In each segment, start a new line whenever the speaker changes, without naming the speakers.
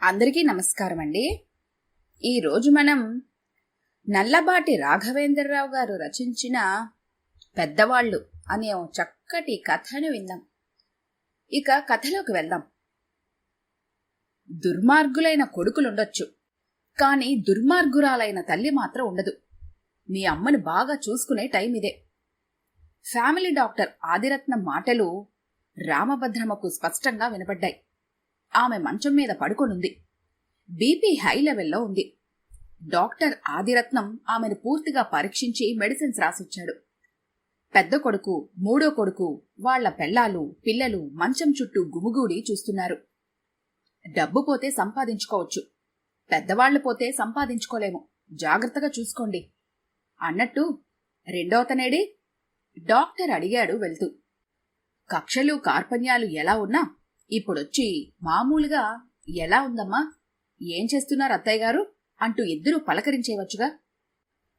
అందరికీ నమస్కారం అండి. ఈరోజు మనం నల్లబాటి రాఘవేంద్రరావు గారు రచించిన పెద్దవాళ్ళు అనే ఓ చక్కటి కథను విందాం. ఇక కథలోకి వెళ్దాం. దుర్మార్గులైన కొడుకులుండొచ్చు, కానీ దుర్మార్గురాలైన తల్లి మాత్రం ఉండదు. మీ అమ్మని బాగా చూసుకునే టైం ఇదే. ఫ్యామిలీ డాక్టర్ ఆదిరత్నం మాటలు రామభద్రమ్మకు స్పష్టంగా వినపడ్డాయి. ఆమె మంచం మీద పడుకొనుంది. బీపీ హై లెవెల్లో ఉంది. డాక్టర్ ఆదిరత్నం ఆమెను పూర్తిగా పరీక్షించి మెడిసిన్స్ రాసిచ్చాడు. పెద్ద కొడుకు, మూడో కొడుకు, వాళ్ల పెళ్లాలు, పిల్లలు మంచం చుట్టూ గుమిగూడి చూస్తున్నారు. డబ్బు పోతే సంపాదించుకోవచ్చు, పెద్దవాళ్లు పోతే సంపాదించుకోలేము, జాగ్రత్తగా చూసుకోండి అన్నట్టు రెండోతనేడి డాక్టర్ అడిగాడు వెళ్తూ. కక్షలు కార్పణ్యాలు ఎలా ఉన్నా ఇప్పుడొచ్చి మామూలుగా ఎలా ఉందమ్మా, ఏం చేస్తున్నారు అత్తయ్య గారు అంటూ ఇద్దరూ పలకరించేవచ్చుగా.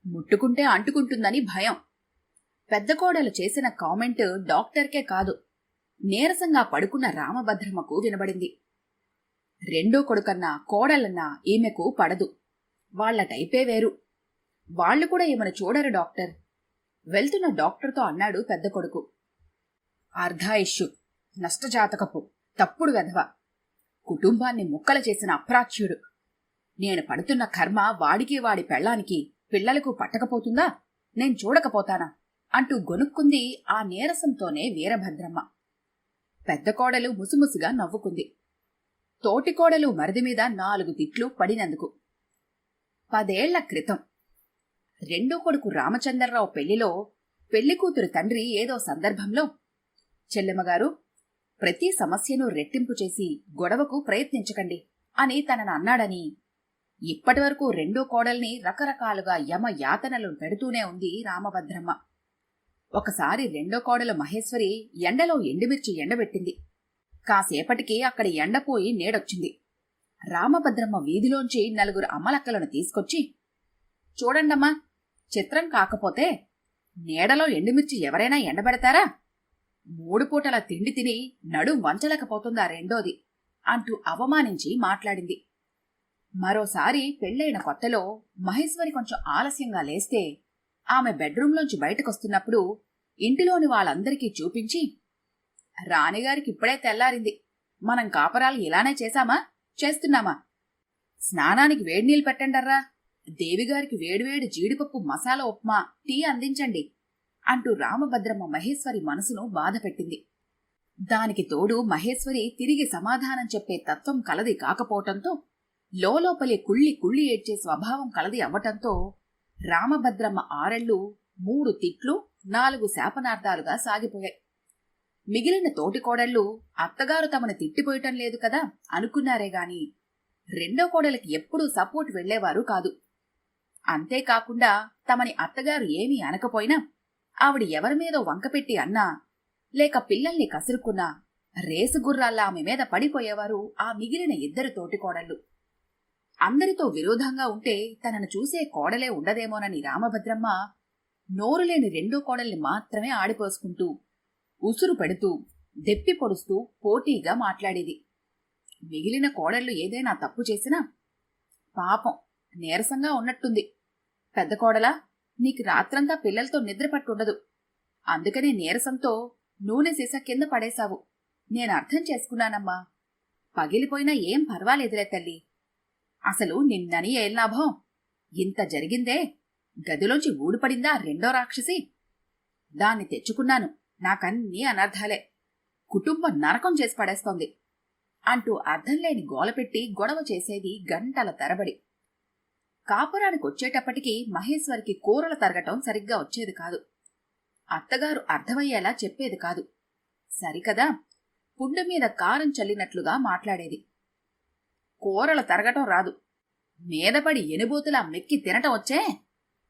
ముట్టుకుంటే అంటుకుంటుందని భయం. పెద్ద కోడలు చేసిన కామెంట్ డాక్టర్కే కాదు, నీరసంగా పడుకున్న రామభద్రమ్మకు వినబడింది. రెండో కొడుకన్నా కోడలన్నా ఈమెకు పడదు. వాళ్ల టైపే వేరు. వాళ్లు కూడా ఈమెను చూడరు డాక్టర్. వెళ్తున్న డాక్టర్తో అన్నాడు పెద్ద కొడుకు. అర్ధాయుష్యు, నష్టజాతకపు, తప్పుడు వెధవ, కుటుంబాన్ని ముక్కలు చేసిన అప్రాచ్యుడు. నేను పడుతున్న కర్మ వాడికి వాడి పెళ్లానికి పిల్లలకు పట్టకపోతుందా, నేను చూడకపోతానా అంటూ గొనుక్కుంది ఆ నీరసంతోనే వీరభద్రమ్మ. పెద్ద కోడలు ముసుముసుగా నవ్వుకుంది. తోటికోడలు మరిది మీద 4 తిట్లు పడినందుకు. 10 ఏళ్ల క్రితం రెండో కొడుకు రామచంద్రరావు పెళ్లిలో పెళ్లికూతురు తండ్రి ఏదో సందర్భంలో, చెల్లెమ్మగారు, ప్రతి సమస్యను రెట్టింపు చేసి గొడవకు ప్రయత్నించకండి అని తనను అన్నాడని ఇప్పటివరకు రెండో కోడల్ని రకరకాలుగా యమ యాతనలు పెడుతూనే ఉంది రామభద్రమ్మ. ఒకసారి రెండో కోడలు మహేశ్వరి ఎండలో ఎండుమిర్చి ఎండబెట్టింది. కాసేపటికి అక్కడ ఎండపోయి నీడొచ్చింది. రామభద్రమ్మ వీధిలోంచి 4 అమ్మలక్కలను తీసుకొచ్చి, చూడండమ్మా, చిత్రం కాకపోతే నీడలో ఎండుమిర్చి ఎవరైనా ఎండబెడతారా? 3 పూటల తిండి తిని నడుం వంచలేకపోతుందా రెండోది అంటూ అవమానించి మాట్లాడింది. మరోసారి పెళ్లైన కొత్తలో మహేశ్వరి కొంచెం ఆలస్యంగా లేస్తే ఆమె బెడ్రూంలోంచి బయటకొస్తున్నప్పుడు ఇంటిలోని వాళ్ళందరికీ చూపించి, రాణిగారికి ఇప్పుడే తెల్లారింది, మనం కాపరాలు ఇలానే చేస్తున్నామా? స్నానానికి వేడినీళ్ళు పెట్టండర్రా, దేవిగారికి వేడివేడి జీడిపప్పు మసాలా ఉప్మా టీ అందించండి అంటూ రామభద్రమ్మ మహేశ్వరి మనసును బాధపెట్టింది. దానికి తోడు మహేశ్వరి తిరిగి సమాధానం చెప్పే తత్వం కలది కాకపోవటంతో, లోపలి కుళ్ళి కుళ్ళి ఏడ్చే స్వభావం కలది అవ్వటంతో రామభద్రమ్మ 6 3 తిట్లు 4 శాపనార్థాలుగా సాగిపోయాయి. మిగిలిన తోటికోడళ్లు అత్తగారు తమను తిట్టిపోయటం లేదు కదా అనుకున్నారే గాని రెండో కోడలికి ఎప్పుడూ సపోర్ట్ వెళ్లేవారు కాదు. అంతేకాకుండా తమని అత్తగారు ఏమీ అనకపోయినా ఆవిడ ఎవరిమీదో వంకపెట్టి అన్నా, లేక పిల్లల్ని కసురుకున్నా రేసుగుర్రాల్లా ఆమె మీద పడిపోయేవారు ఆ మిగిలిన 2 తోటికోడళ్లు. అందరితో విరోధంగా ఉంటే తనను చూసే కోడలే ఉండదేమోనని రామభద్రమ్మ నోరులేని రెండో కోడల్ని మాత్రమే ఆడిపోసుకుంటూ, ఉసురు పెడుతూ, దెప్పి పొడుస్తూ పోటీగా మాట్లాడేది. మిగిలిన కోడళ్లు ఏదైనా తప్పు చేసినా, పాపం నీరసంగా ఉన్నట్టుంది, పెద్ద కోడలా, నీకు రాత్రంతా పిల్లలతో నిద్రపట్టుండదు, అందుకనే నీరసంతో నూనె సీసా కింద పడేశావు, నేను అర్థం చేసుకున్నానమ్మా, పగిలిపోయినా ఏం పర్వాలేదులే తల్లి, అసలు నిన్నని ఏం లాభం, ఇంత జరిగిందే, గదిలోంచి ఊడిపడిందా రెండో రాక్షసి, దాన్ని తెచ్చుకున్నాను, నాకన్నీ అనర్థాలే, కుటుంబం నరకం చేసి పడేస్తోంది అంటూ అర్థంలేని గోలపెట్టి గొడవ చేసేది గంటల తరబడి. కాపురానికొచ్చేటప్పటికి మహేశ్వరికి కూరలు తరగటం సరిగ్గా వచ్చేది కాదు. అత్తగారు అర్థమయ్యేలా చెప్పేది కాదు. సరికదా, పుండు మీద కారం చల్లినట్లుగా మాట్లాడేది. కూరలు తరగటం రాదు, మీదపడి ఎనుబోతులా మెక్కి తినటం వచ్చే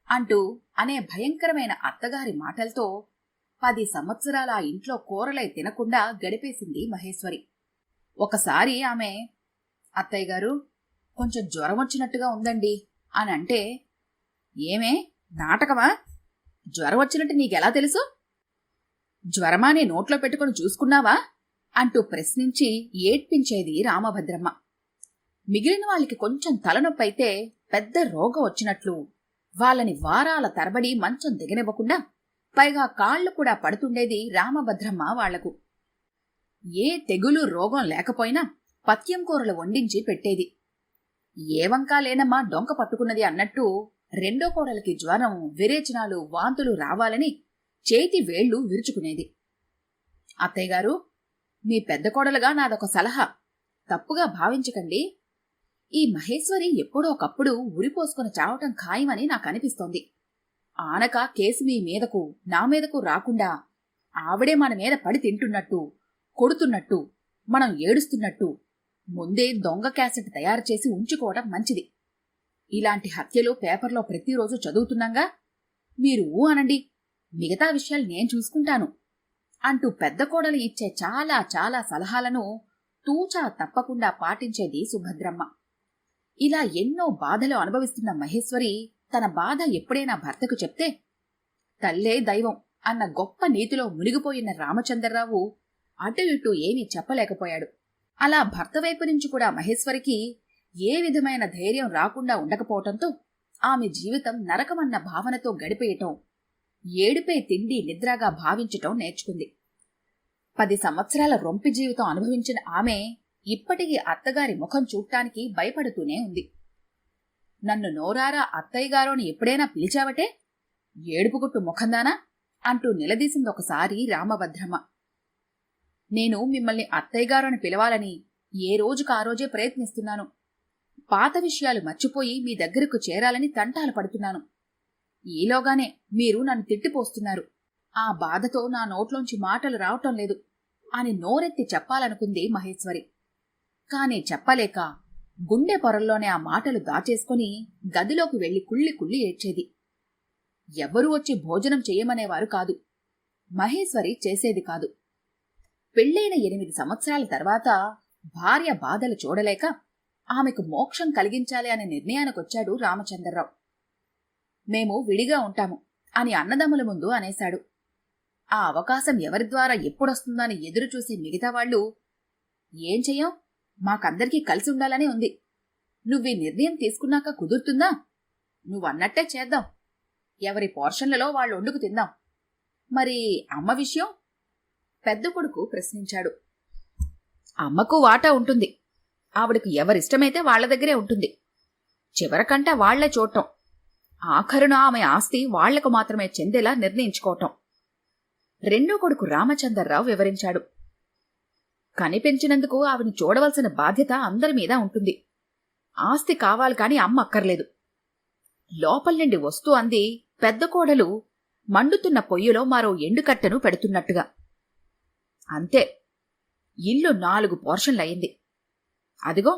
అంటూ అనే భయంకరమైన అత్తగారి మాటలతో 10 సంవత్సరాల ఆ ఇంట్లో కూరలై తినకుండా గడిపేసింది మహేశ్వరి. ఒకసారి ఆమె, అత్తయ్య గారు, కొంచెం జ్వరం వచ్చినట్టుగా ఉందండి అని అంటే, ఏమే నాటకమా, జ్వరం వచ్చినట్టు నీకెలా తెలుసు, జ్వరమానే నోట్లో పెట్టుకుని చూసుకున్నావా అంటూ ప్రశ్నించి ఏడ్పించేది రామభద్రమ్మ. మిగిలిన వాళ్ళకి కొంచెం తలనొప్పైతే పెద్ద రోగం వచ్చినట్లు వాళ్ళని వారాల తరబడి మంచం దిగనివ్వకుండా పైగా కాళ్లు కూడా పడుతుండేది రామభద్రమ్మ వాళ్లకు. ఏ తెగులు రోగం లేకపోయినా పథ్యం కూరలు వండించి పెట్టేది. ఏవంకా లేనమ్మా డొంక పట్టుకున్నది అన్నట్టు రెండో కోడలికి జ్వరం, విరేచనాలు, వాంతులు రావాలని చేతి వేళ్లు విరుచుకునేది. అత్తయ్యగారు, మీ పెద్ద కోడలుగా నాదొక సలహా, తప్పుగా భావించకండి. ఈ మహేశ్వరి ఎప్పుడోకప్పుడు ఉరిపోసుకుని చావటం ఖాయమని నాకనిపిస్తోంది. ఆనక కేసు మీ మీదకు, నా మీదకు రాకుండా ఆవిడే మన మీద పడి తింటున్నట్టు, కొడుతున్నట్టు, మనం ఏడుస్తున్నట్టు ముందే దొంగ క్యాసెట్ తయారు చేసి ఉంచుకోవడం మంచిది. ఇలాంటి హత్యలు పేపర్లో ప్రతిరోజు చదువుతున్నాగా. మీరు అనండి, మిగతా విషయాలు నేను చూసుకుంటాను అంటూ పెద్ద కోడలు ఇచ్చే చాలా చాలా సలహాలను తూచా తప్పకుండా పాటించేది సుభద్రమ్మ. ఇలా ఎన్నో బాధలు అనుభవిస్తున్న మహేశ్వరి తన బాధ ఎప్పుడైనా భర్తకు చెప్తే తల్లే దైవం అన్న గొప్ప నీతిలో మునిగిపోయిన రామచంద్రరావు అటు ఇటు ఏమీ చెప్పలేకపోయాడు. అలా భర్త వైపు నుంచి కూడా మహేశ్వరికి ఏ విధమైన ధైర్యం రాకుండా ఉండకపోవటంతో ఆమె జీవితం నరకమన్న భావనతో గడిపేయటం, ఏడుపే తిండి నిద్రగా భావించటం నేర్చుకుంది. 10 సంవత్సరాల రొంపి జీవితం అనుభవించిన ఆమె ఇప్పటికీ అత్తగారి ముఖం చూడటానికి భయపడుతూనే ఉంది. నన్ను నోరారా అత్తయ్యగారోని ఎప్పుడైనా పిలిచావటే, ఏడుపుగుట్టు ముఖందానా అంటూ నిలదీసిందొకసారి రామభద్రమ్మ. నేను మిమ్మల్ని అత్తయ్యగారని పిలవాలని ఏ రోజుకు ఆ రోజే ప్రయత్నిస్తున్నాను. పాత విషయాలు మర్చిపోయి మీ దగ్గరకు చేరాలని తంటాలు పడుతున్నాను. ఈలోగానే మీరు నన్ను తిట్టిపోస్తున్నారు. ఆ బాధతో నా నోట్లోంచి మాటలు రావటం లేదు అని నోరెత్తి చెప్పాలనుకుంది మహేశ్వరి. కాని చెప్పలేక గుండె పొరల్లోనే ఆ మాటలు దాచేసుకుని గదిలోకి వెళ్లి కుళ్ళి కుళ్ళి ఏడ్చేది. ఎవ్వరూ వచ్చి భోజనం చెయ్యమనేవారు కాదు. మహేశ్వరి చేసేది కాదు. పెళ్లైన 8 సంవత్సరాల తర్వాత భార్య బాధలు చూడలేక ఆమెకు మోక్షం కలిగించాలి అనే నిర్ణయానికొచ్చాడు రామచంద్రరావు. మేము విడిగా ఉంటాము అని అన్నదమ్ముల ముందు అనేశాడు. ఆ అవకాశం ఎవరి ద్వారా ఎప్పుడొస్తుందని ఎదురుచూసి మిగతా వాళ్ళు, ఏం చెయ్యం, మాకందరికీ కలిసి ఉండాలనే ఉంది. నువ్వీ నిర్ణయం తీసుకున్నాక కుదురుతుందా? నువ్వన్నట్టే చేద్దాం. ఎవరి పోర్షన్లలో వాళ్ళు వండుకు తిందాం. మరి అమ్మ విషయం? పెద్ద కొడుకు ప్రశ్నించాడు. అమ్మకు వాటా ఉంటుంది. ఆవిడకు ఎవరిష్టమైతే వాళ్ల దగ్గరే ఉంటుంది. చివరకంట వాళ్లే చూడటం, ఆఖరున ఆమె ఆస్తి వాళ్లకు మాత్రమే చెందేలా నిర్ణయించుకోవటం. రెండో కొడుకు రామచంద్రరావు వివరించాడు. కనిపెంచినందుకు ఆవిని చూడవలసిన బాధ్యత అందరి మీద ఉంటుంది. ఆస్తి కావాలి కాని అమ్మ అక్కర్లేదు. లోపల నుండి వస్తూ అంది పెద్ద కోడలు మండుతున్న పొయ్యిలో మరో ఎండుకట్టెను పెడుతున్నట్టుగా. అంతే, ఇల్లు 4 పోర్షన్లయింది. అదిగో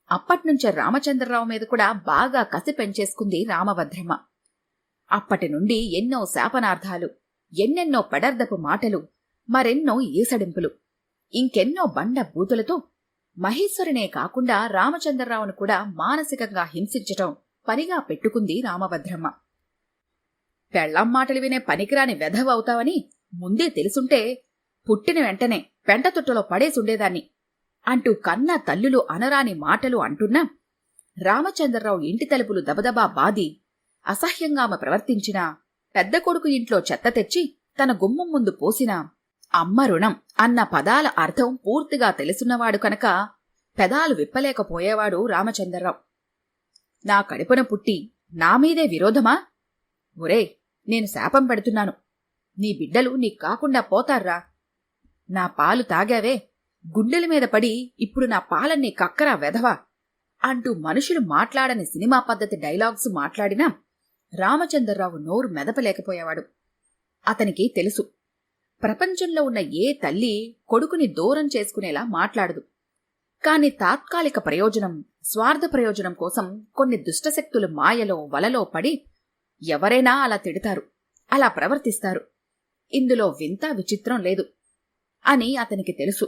అప్పట్నుంచే రామచంద్రరావు మీద కూడా బాగా కసి పెంచేసుకుంది రామభద్రమ్మ. అప్పటి నుండి ఎన్నో శాపనార్థాలు, ఎన్నెన్నో పెడర్దపు మాటలు, మరెన్నో ఈసడింపులు, ఇంకెన్నో బండ బూతులతో మహేశ్వరినే కాకుండా రామచంద్రరావును కూడా మానసికంగా హింసించటం పనిగా పెట్టుకుంది రామభద్రమ్మ. పెళ్లాం మాటలు వినే పనికిరాని వెధవవుతావని ముందే తెలుసుంటే పుట్టిన వెంటనే పెంటతొట్టలో పడేసుండేదాన్ని అంటూ కన్నా తల్లులు అనరాని మాటలు అంటున్నా రామచంద్రరావు ఇంటి తలుపులు దబదబా బాది అసహ్యంగా ఆమె ప్రవర్తించినా, పెద్ద కొడుకు ఇంట్లో చెత్త తెచ్చి తన గుమ్మం ముందు పోసినా అమ్మ రుణం అన్న పదాల అర్థం పూర్తిగా తెలుసున్నవాడు కనుక పెదాలు విప్పలేకపోయేవాడు రామచంద్రరావు. నా కడుపున పుట్టి నా మీదే విరోధమా? ఒరే, నేను శాపం పెడుతున్నాను. నీ బిడ్డలు నీకు కాకుండా పోతార్రా. నా పాలు తాగావే, గుండెల మీద పడి ఇప్పుడు నా పాలన్నీ కక్కరా వెధవా అంటూ మనుషులు మాట్లాడని సినిమా పద్ధతి డైలాగ్స్ మాట్లాడినా రామచంద్రరావు నోరు మెదపలేకపోయేవాడు. అతనికి తెలుసు, ప్రపంచంలో ఉన్న ఏ తల్లి కొడుకుని దూరం చేసుకునేలా మాట్లాడదు. కాని తాత్కాలిక ప్రయోజనం, స్వార్థ ప్రయోజనం కోసం కొన్ని దుష్టశక్తులు మాయలో వలలో పడి ఎవరైనా అలా తిడతారు, అలా ప్రవర్తిస్తారు. ఇందులో వింత విచిత్రం లేదు అని అతనికి తెలుసు.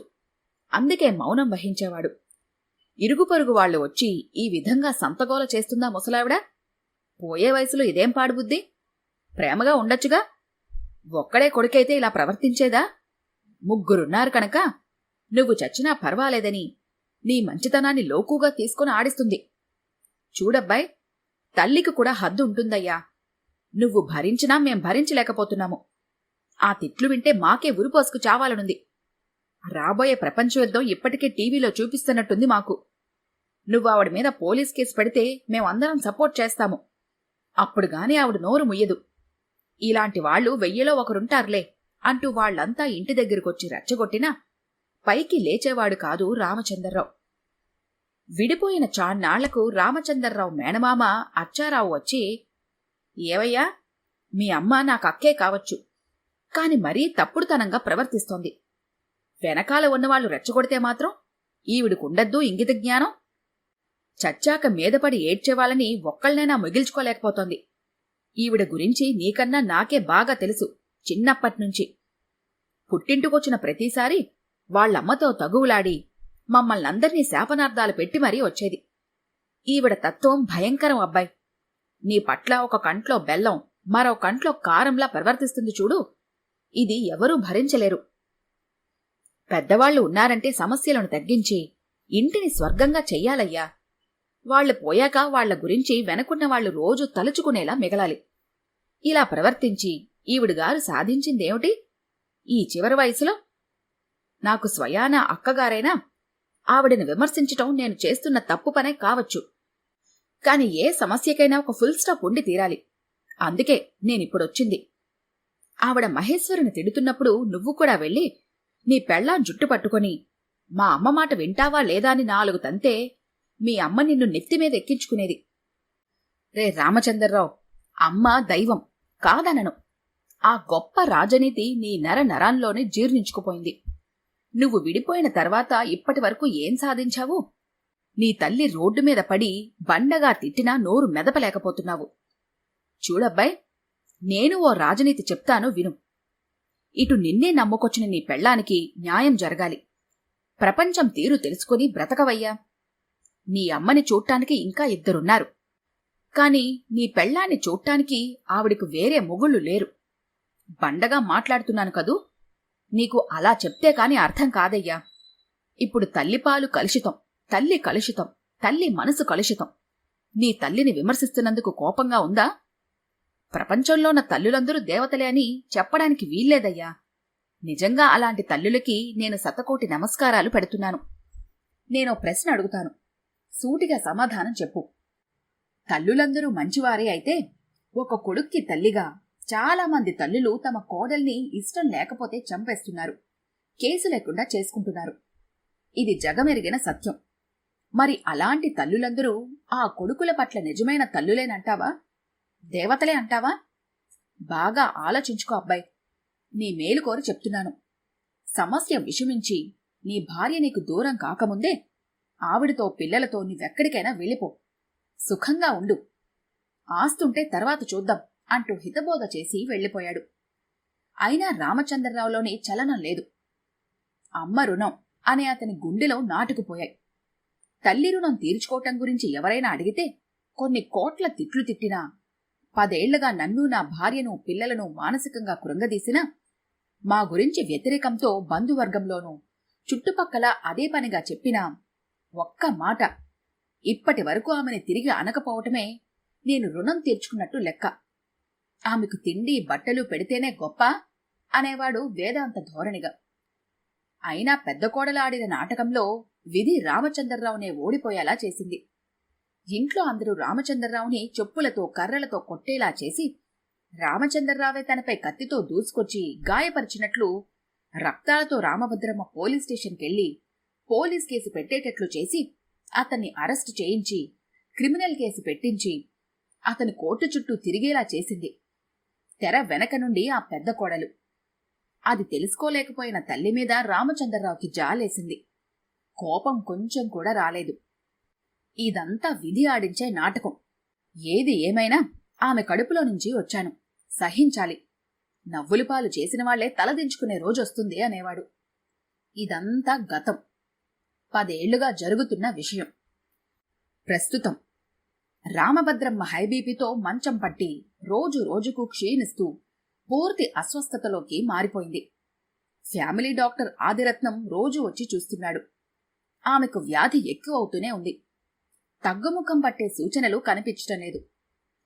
అందుకే మౌనం వహించేవాడు. ఇరుగు పొరుగు వాళ్లు వచ్చి ఈ విధంగా సంతగోల చేస్తుందా ముసలావిడ? పోయే వయసులో ఇదేం పాడుబుద్ధి? ప్రేమగా ఉండొచ్చుగా. ఒక్కడే కొడుకైతే ఇలా ప్రవర్తించేదా? 3 కనుక నువ్వు చచ్చినా పర్వాలేదని నీ మంచితనాన్ని లోకుగా తీసుకుని ఆడిస్తుంది. చూడబ్బాయ్, తల్లికి కూడా హద్దు ఉంటుందయ్యా. నువ్వు భరించినా మేం భరించలేకపోతున్నాము. ఆ తిట్లు వింటే మాకే ఉరిపోసుకు చావాలనుంది. రాబోయే ప్రపంచ యుద్ధం ఇప్పటికే టీవీలో చూపిస్తున్నట్టుంది మాకు. నువ్వు ఆవిడ మీద పోలీస్ కేసు పెడితే మేమందరం సపోర్ట్ చేస్తాము. అప్పుడుగాని ఆవిడ నోరు ముయ్యదు. ఇలాంటి వాళ్లు 1000లో ఒకరుంటారులే అంటూ వాళ్లంతా ఇంటి దగ్గరకొచ్చి రెచ్చగొట్టినా పైకి లేచేవాడు కాదు రామచంద్రరావు. విడిపోయిన చాన్నాళ్లకు రామచంద్రరావు మేనమామ అచ్చారావు వచ్చి, ఏవయ్యా, మీ అమ్మ నాకక్కే కావచ్చు, కాని మరీ తప్పుడుతనంగా ప్రవర్తిస్తోంది. వెనకాల ఉన్నవాళ్లు రెచ్చగొడితే మాత్రం ఈవిడికుండద్దు ఇంగిత జ్ఞానం. చచ్చాక మీదపడి ఏడ్చేవాళ్ళని ఒక్కళ్నైనా మిగిల్చుకోలేకపోతోంది. ఈవిడ గురించి నీకన్నా నాకే బాగా తెలుసు. చిన్నప్పట్నుంచి పుట్టింటికొచ్చిన ప్రతిసారి వాళ్లమ్మతో తగువులాడి మమ్మల్నందర్నీ శాపనార్థాలు పెట్టి మరీ వచ్చేది. ఈవిడ తత్వం భయంకరం అబ్బాయ్. నీ పట్ల ఒక కంట్లో బెల్లం, మరో కంట్లో కారంలా ప్రవర్తిస్తుంది చూడు. ఇది ఎవరూ భరించలేరు. పెద్దవాళ్లు ఉన్నారంటే సమస్యలను తగ్గించి ఇంటిని స్వర్గంగా చెయ్యాలయ్యా. వాళ్లు పోయాక వాళ్ల గురించి వెనకున్న వాళ్లు రోజూ తలుచుకునేలా మిగలాలి. ఇలా ప్రవర్తించి ఈవిడగారు సాధించిందేమిటి ఈ చివరి వయసులో? నాకు స్వయాన అక్కగారైనా ఆవిడని విమర్శించటం నేను చేస్తున్న తప్పు పనే కావచ్చు. కాని ఏ సమస్యకైనా ఒక ఫుల్ స్టాప్ ఉండి తీరాలి. అందుకే నేనిప్పుడొచ్చింది. ఆవిడ మహేశ్వరుని తిడుతున్నప్పుడు నువ్వు కూడా వెళ్ళి నీ పెళ్ళాం జుట్టు పట్టుకొని మా అమ్మ మాట వింటావా లేదా అని 4 తంతే మీ అమ్మ నిన్ను నెత్తిమీద ఎక్కించుకునేది. రే రామచంద్రరావు, అమ్మ దైవం కాదనను. ఆ గొప్ప రాజనీతి నీ నరాల్లోనే జీర్ణించుకుపోయింది. నువ్వు విడిపోయిన తర్వాత ఇప్పటి వరకు ఏం సాధించావు? నీ తల్లి రోడ్డు మీద పడి బండగా తిట్టినా నోరు మెదపలేకపోతున్నావు. చూడబ్బాయ్, నేను ఓ రాజనీతి చెప్తాను విను. ఇటు నిన్నే నమ్ముకొచ్చిన నీ పెళ్ళానికి న్యాయం జరగాలి. ప్రపంచం తీరు తెలుసుకుని బ్రతకవయ్యా. నీ అమ్మని చూడ్టానికి ఇంకా 2 కాని నీ పెళ్ళాన్ని చూడ్టానికి ఆవిడకు వేరే మొగుళ్ళు లేరు. బండగా మాట్లాడుతున్నాను కదూ. నీకు అలా చెప్తే కాని అర్థం కాదయ్యా. ఇప్పుడు తల్లిపాలు కలుషితం, తల్లి కలుషితం, తల్లి మనసు కలుషితం. నీ తల్లిని విమర్శిస్తున్నందుకు కోపంగా ఉందా? ప్రపంచంలోన తల్లులందరూ దేవతలే అని చెప్పడానికి వీల్లేదయ్యా. నిజంగా అలాంటి తల్లులకి నేను శతకోటి నమస్కారాలు పెడుతున్నాను. నేనో ప్రశ్న అడుగుతాను, సూటిగా సమాధానం చెప్పు. తల్లులందరూ మంచివారే అయితే ఒక కొడుక్కి తల్లిగా చాలామంది తల్లులు తమ కోడల్ని ఇష్టం లేకపోతే చంపేస్తున్నారు, కేసు లేకుండా చేసుకుంటున్నారు. ఇది జగమెరిగిన సత్యం. మరి అలాంటి తల్లులందరూ ఆ కొడుకుల పట్ల నిజమైన తల్లులేనంటావా? దేవతలే అంటావా? బాగా ఆలోచించుకో అబ్బాయి. నీ మేలు కోరి చెప్తున్నాను. సమస్య విషమించి నీ భార్య నీకు దూరం కాకముందే ఆవిడతో పిల్లలతో నీవెక్కడికైనా వెళ్ళిపో. సుఖంగా ఉండు. ఆస్తుంటే తర్వాత చూద్దాం అంటూ హితబోధ చేసి వెళ్ళిపోయాడు. అయినా రామచంద్రరావులోని చలనం లేదు. అమ్మ రుణం అనే అతని గుండెలో నాటుకుపోయాయి. తల్లి రుణం తీర్చుకోవటం గురించి ఎవరైనా అడిగితే కొన్ని కోట్ల తిట్లు తిట్టినా, 10 ఏళ్లుగా నన్ను, నా భార్యను, పిల్లలను మానసికంగా కృంగదీసినా, మా గురించి వ్యతిరేకంతో బంధువర్గంలోనూ చుట్టుపక్కల అదే పనిగా చెప్పినా, ఒక్క మాట ఇప్పటి వరకు ఆమెని తిరిగి అనకపోవటమే నేను రుణం తీర్చుకున్నట్టు లెక్క. ఆమెకు తిండి బట్టలు పెడితేనే గొప్ప అనేవాడు వేదాంత ధోరణిగా. అయినా పెద్ద కోడలు ఆడిన నాటకంలో విధి రామచంద్రరావునే ఓడిపోయేలా చేసింది. ఇంట్లో అందరూ రామచంద్రరావుని చెప్పులతో కర్రలతో కొట్టేలా చేసి, రామచంద్రరావే తనపై కత్తితో దూసుకొచ్చి గాయపరిచినట్లు రక్తాలతో రామభద్రమ్మ పోలీస్ స్టేషన్కెళ్లి పోలీస్ కేసు పెట్టేటట్లు చేసి అతన్ని అరెస్టు చేయించి క్రిమినల్ కేసు పెట్టించి అతని కోర్టు చుట్టూ తిరిగేలా చేసింది తెర వెనక నుండి ఆ పెద్ద కోడలు. అది తెలుసుకోలేకపోయిన తల్లి మీద రామచంద్రరావుకి జాలేసింది. కోపం కొంచెం కూడా రాలేదు. ఇదంతా విధి ఆడించే నాటకం. ఏది ఏమైనా ఆమె కడుపులో నుంచి వచ్చాను, సహించాలి. నవ్వులపాలు చేసిన వాళ్లే తలదించుకునే రోజొస్తుంది అనేవాడు. ఇదంతా గతం, 10 ఏళ్లుగా జరుగుతున్న విషయం. ప్రస్తుతం రామభద్రమ్మ హైబీపీతో మంచం పట్టి రోజు రోజుకు క్షీణిస్తూ పూర్తి అస్వస్థతలోకి మారిపోయింది. ఫ్యామిలీ డాక్టర్ ఆదిరత్నం రోజూ వచ్చి చూస్తున్నాడు. ఆమెకు వ్యాధి ఎక్కువవుతూనే ఉంది. తగ్గుముఖం పట్టే సూచనలు కనిపించటం లేదు.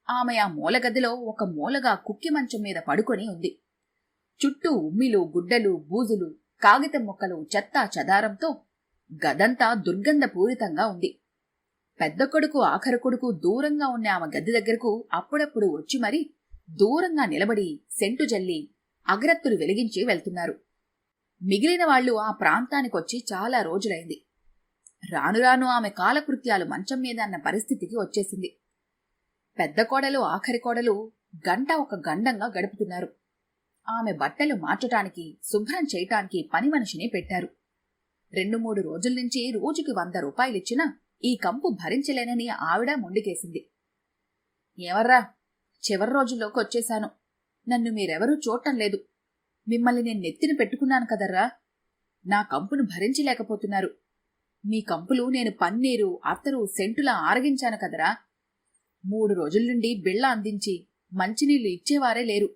ఆమె ఆ మూలగదిలో ఒక మూలగా కుక్కి మంచం మీద పడుకొని ఉంది. చుట్టూ ఉమ్మిలు, గుడ్డలు, బూజులు, కాగితం ముక్కలు, చెత్తా చెదారంతో గదంతా దుర్గంధపూరితంగా ఉంది. పెద్ద కొడుకు, ఆఖరి కొడుకు దూరంగా ఉన్న ఆమె గది దగ్గరకు అప్పుడప్పుడు వచ్చి మరీ దూరంగా నిలబడి సెంటు జల్లి అగరత్తులు వెలిగించి వెళ్తున్నారు. మిగిలిన వాళ్లు ఆ ప్రాంతానికొచ్చి చాలా రోజులైంది. రానురాను ఆమె కాలకృత్యాలు మంచం మీద అన్న పరిస్థితికి వచ్చేసింది. పెద్ద కోడలు, ఆఖరి కోడలు గంట ఒక గండంగా గడుపుతున్నారు. ఆమె బట్టలు మార్చటానికి, శుభ్రం చేయటానికి పని మనిషిని పెట్టారు. 2-3 రోజుల నుంచి రోజుకి 100 రూపాయలిచ్చినా ఈ కంపు భరించలేనని ఆవిడ మొండికేసింది. ఏవర్రా, చివరి రోజుల్లోకి వచ్చేశాను. నన్ను మీరెవరూ చూడటం లేదు. మిమ్మల్ని నేను నెత్తిన పెట్టుకున్నాను కదర్రా. నా కంపును భరించలేకపోతున్నారు. మీ కంపులు నేను పన్నీరు, అత్తరు, సెంటులా ఆరగించాను కదరా. 3 రోజుల నుండి బిళ్ళ అందించి మంచినీళ్లు ఇచ్చేవారే లేరు.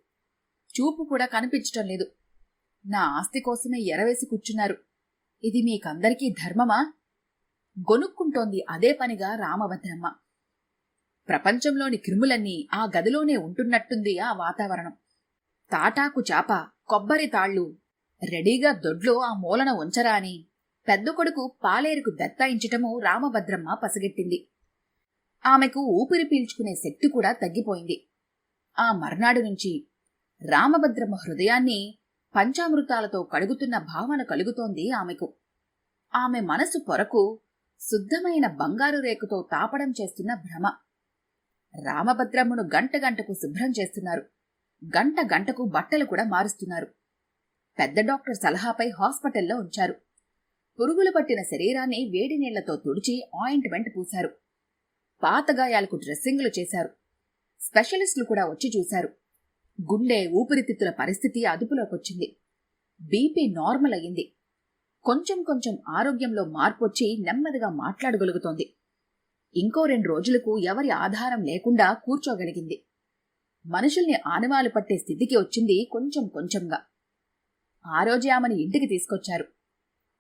చూపు కూడా కనిపించటం లేదు. నా ఆస్తి కోసమే ఎరవేసి కూర్చున్నారు. ఇది మీకందరికీ ధర్మమా? గొనుక్కుంటోంది అదే పనిగా రామభద్రమ్మ. ప్రపంచంలోని క్రిములన్నీ ఆ గదిలోనే ఉంటున్నట్టుంది ఆ వాతావరణం. తాటాకు చాప, కొబ్బరి తాళ్లు రెడీగా దొడ్లో ఆ మూలన ఉంచరా అని పెద్ద కొడుకు పాలేరుకు దత్తాయించటము రామభద్రమ్మ పసిగట్టింది. ఆమెకు ఊపిరి పీల్చుకునే శక్తి కూడా తగ్గిపోయింది. ఆ మర్నాడు నుంచి రామభద్రమ్మ హృదయాన్ని పంచామృతాలతో కడుగుతున్న భావన కలుగుతోంది ఆమెకు. ఆమె మనసు పొరకు శుద్ధమైన బంగారు రేకుతో తాపడం చేస్తున్న భ్రమ. రామభద్రమ్మను గంట గంటకు శుభ్రం చేస్తున్నారు. గంట గంటకు బట్టలు కూడా మారుస్తున్నారు. పెద్ద డాక్టర్ సలహాపై హాస్పిటల్లో ఉంచారు. పురుగులు పట్టిన శరీరాన్ని వేడి నీళ్లతో తుడిచి ఆయింట్మెంట్ పూశారు. పాతగాయాలకు డ్రెస్సింగులు చేశారు. స్పెషలిస్టులు కూడా వచ్చి చూశారు. గుండె, ఊపిరితిత్తుల పరిస్థితి అదుపులోకొచ్చింది. బీపీ నార్మల్ అయ్యింది. కొంచెం కొంచెం ఆరోగ్యంలో మార్పొచ్చి నెమ్మదిగా మాట్లాడగలుగుతోంది. ఇంకో 2 రోజులకు ఎవరి ఆధారం లేకుండా కూర్చోగలిగింది. మనుషుల్ని ఆనవాలు పట్టే స్థితికి వచ్చింది కొంచెం కొంచెంగా. ఆ రోజే ఆమెను ఇంటికి తీసుకొచ్చారు.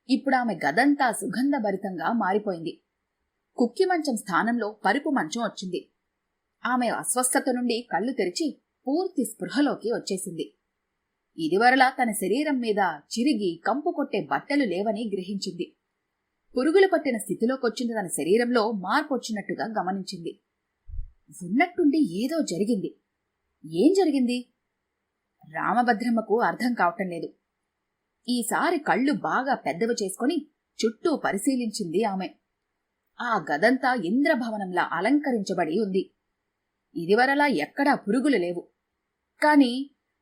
ఇప్పుడామె గదంతా సుగంధభరితంగా మారిపోయింది. కుక్కి మంచం స్థానంలో పరుపు మంచం వచ్చింది. ఆమె అస్వస్థత నుండి కళ్ళు తెరిచి పూర్తి స్పృహలోకి వచ్చేసింది. ఇదివరలా తన శరీరం మీద చిరిగి కంపు కొట్టే బట్టలు లేవని గ్రహించింది. పురుగులు పట్టిన స్థితిలోకొచ్చిన తన శరీరంలో మార్పొచ్చినట్టుగా గమనించింది. ఉన్నట్టుండి ఏదో జరిగింది. ఏం జరిగింది? రామభద్రమ్మకు అర్థం కావటం లేదు. ఈసారి కళ్ళు బాగా పెద్దవి చేసుకుని చుట్టూ పరిశీలించింది ఆమె. ఆ గదంతా ఇంద్రభవనంలా అలంకరించబడి ఉంది. ఇదివరలా ఎక్కడా పురుగులు లేవు. కాని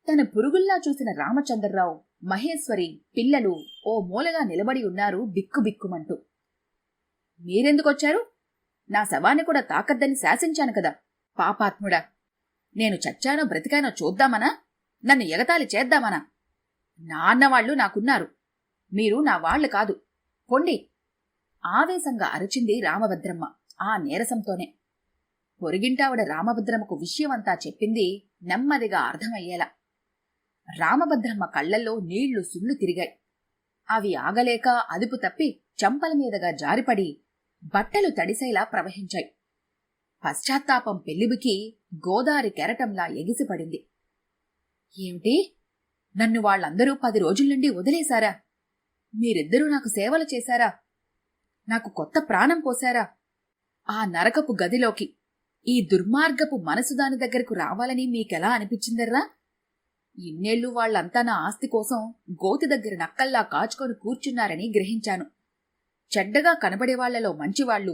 తన పురుగుల్లా చూసిన రామచంద్రరావు, మహేశ్వరి, పిల్లలు ఓ మూలగా నిలబడి ఉన్నారు బిక్కుబిక్కుమంటూ. మీరెందుకొచ్చారు? నా శవాన్ని కూడా తాకద్దని శాసించాను కదా. పాపాత్ముడా! నేను చచ్చానో బ్రతికానో చూద్దామనా? నన్ను ఎగతాళి చేద్దామనా? నా అన్నవాళ్లు నాకున్నారు. మీరు నా వాళ్లు కాదు. పొండి! ఆవేశంగా అరిచింది రామభద్రమ్మ ఆ నీరసంతోనే. పొరిగింటావిడ రామభద్రమ్మకు విషయమంతా చెప్పింది నెమ్మదిగా అర్థమయ్యేలా. రామభద్రమ్మ కళ్లల్లో నీళ్లు సుళ్ళు తిరిగాయి. అవి ఆగలేక అదుపు తప్పి చంపల మీదగా జారిపడి బట్టలు తడిసేలా ప్రవహించాయి. పశ్చాత్తాపం పెళ్లిబికి గోదారి కెరటంలా ఎగిసిపడింది. ఏమిటి? నన్ను వాళ్ళందరూ 10 రోజుల నుండి వదిలేశారా? మీరిద్దరూ నాకు సేవలు చేశారా? నాకు కొత్త ప్రాణం పోశారా? ఆ నరకపు గదిలోకి, ఈ దుర్మార్గపు మనసుదాని దగ్గరకు రావాలని మీకెలా అనిపించిందర్రా? ఇన్నేళ్లు వాళ్లంతా నా ఆస్తి కోసం గోతి దగ్గర నక్కల్లా కాచుకొని కూర్చున్నారని గ్రహించాను. చెడ్డగా కనబడేవాళ్లలో మంచివాళ్లు,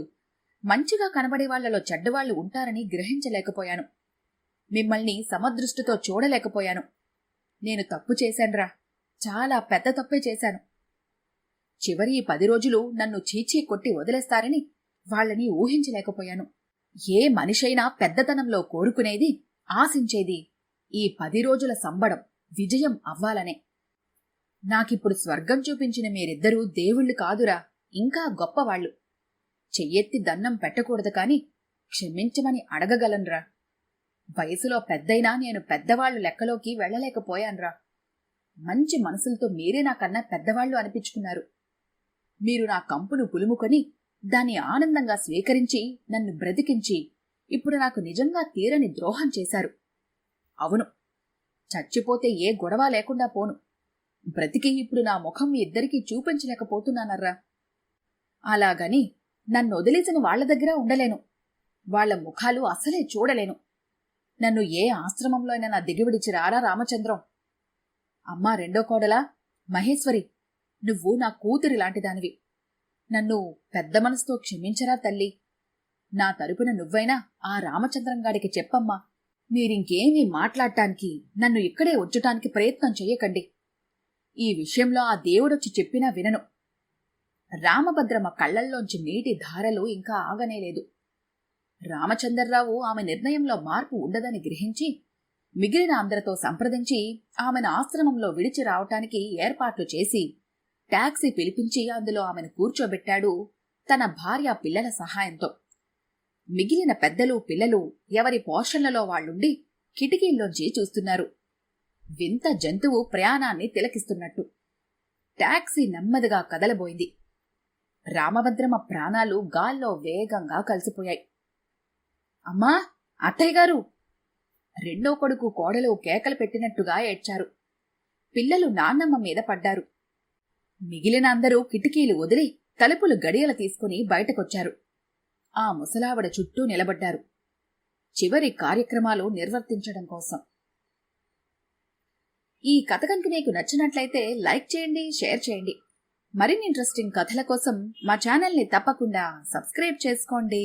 మంచిగా కనబడేవాళ్లలో చెడ్డవాళ్లు ఉంటారని గ్రహించలేకపోయాను. మిమ్మల్ని సమదృష్టితో చూడలేకపోయాను. నేను తప్పు చేశాన్రా. చాలా పెద్ద తప్పే చేశాను. చివరి ఈ 10 రోజులు నన్ను చీచీ కొట్టి వదిలేస్తారని వాళ్లని ఊహించలేకపోయాను. ఏ మనిషైనా పెద్దతనంలో కోరుకునేది, ఆశించేది ఈ 10 రోజుల సంబడం, విజయం అవ్వాలనే. నాకిప్పుడు స్వర్గం చూపించిన మీరిద్దరూ దేవుళ్లు కాదురా, ఇంకా గొప్పవాళ్లు. చెయ్యెత్తి దన్నం పెట్టకూడదు కాని క్షమించమని అడగగలన్రా. వయసులో పెద్దయినా నేను పెద్దవాళ్లు లెక్కలోకి వెళ్లలేకపోయాన్రా. మంచి మనసులతో మీరే నాకన్నా పెద్దవాళ్లు అనిపించుకున్నారు. మీరు నా కంపును పులుముకొని దాన్ని ఆనందంగా స్వీకరించి నన్ను బ్రతికించి ఇప్పుడు నాకు నిజంగా తీరని ద్రోహం చేశారు. అవును, చచ్చిపోతే ఏ గొడవ లేకుండా పోను. బ్రతికి ఇప్పుడు నా ముఖం మీ ఇద్దరికీ చూపించలేకపోతున్నానర్రా. అలాగని నన్ను వదిలేసిన వాళ్ల దగ్గర ఉండలేను. వాళ్ల ముఖాలు అసలే చూడలేను. నన్ను ఏ ఆశ్రమంలోనైనా దిగివిడిచి రారా రామచంద్రం. అమ్మా రెండో కోడలా మహేశ్వరి, నువ్వు నా కూతురి లాంటిదానివి. నన్ను పెద్ద మనసుతో క్షమించరా తల్లి. నా తరపున నువ్వైనా ఆ రామచంద్రంగాడికి చెప్పమ్మా. మీరింకేమీ మాట్లాడటానికి, నన్ను ఇక్కడే ఉంచటానికి ప్రయత్నం చెయ్యకండి. ఈ విషయంలో ఆ దేవుడొచ్చి చెప్పినా వినను. రామభద్రమ్మ కళ్లల్లోంచి నీటి ధారలు ఇంకా ఆగనేలేదు. రామచంద్రరావు ఆమె నిర్ణయంలో మార్పు ఉండదని గ్రహించి మిగిలిన అందరితో సంప్రదించి ఆమెను ఆశ్రమంలో విడిచి రావటానికి ఏర్పాట్లు చేసి టాక్సీ పిలిపించి అందులో ఆమెను కూర్చోబెట్టాడు తన భార్య పిల్లల సహాయంతో. మిగిలిన పెద్దలు పిల్లలు ఎవరి పోషణలో వాళ్లుండి కిటికీల్లోంచి చూస్తున్నారు, వింత జంతువు ప్రయాణాన్ని తిలకిస్తున్నట్టు. టాక్సీ నెమ్మదిగా కదలబోయింది. రామభద్రమ్మ ప్రాణాలు గాల్లో వేగంగా కలిసిపోయాయి. అమ్మా, అత్తయ్య గారు! రెండో కొడుకు కోడలు కేకలు పెట్టినట్టుగా ఏడ్చారు. పిల్లలు నాన్నమ్మ మీద పడ్డారు. మిగిలిన అందరూ కిటికీలు వదిలి తలుపులు గడియలు తీసుకుని బయటకొచ్చారు. ఆ ముసలావిడ చుట్టూ నిలబడ్డారు, చివరి కార్యక్రమాలు నిర్వర్తించడం కోసం. ఈ కథ కనుక మీకు నచ్చినట్లయితే లైక్ చేయండి, షేర్ చేయండి. మరిన్ని ఇంట్రెస్టింగ్ కథల కోసం మా ఛానల్ని తప్పకుండా సబ్స్క్రైబ్ చేసుకోండి.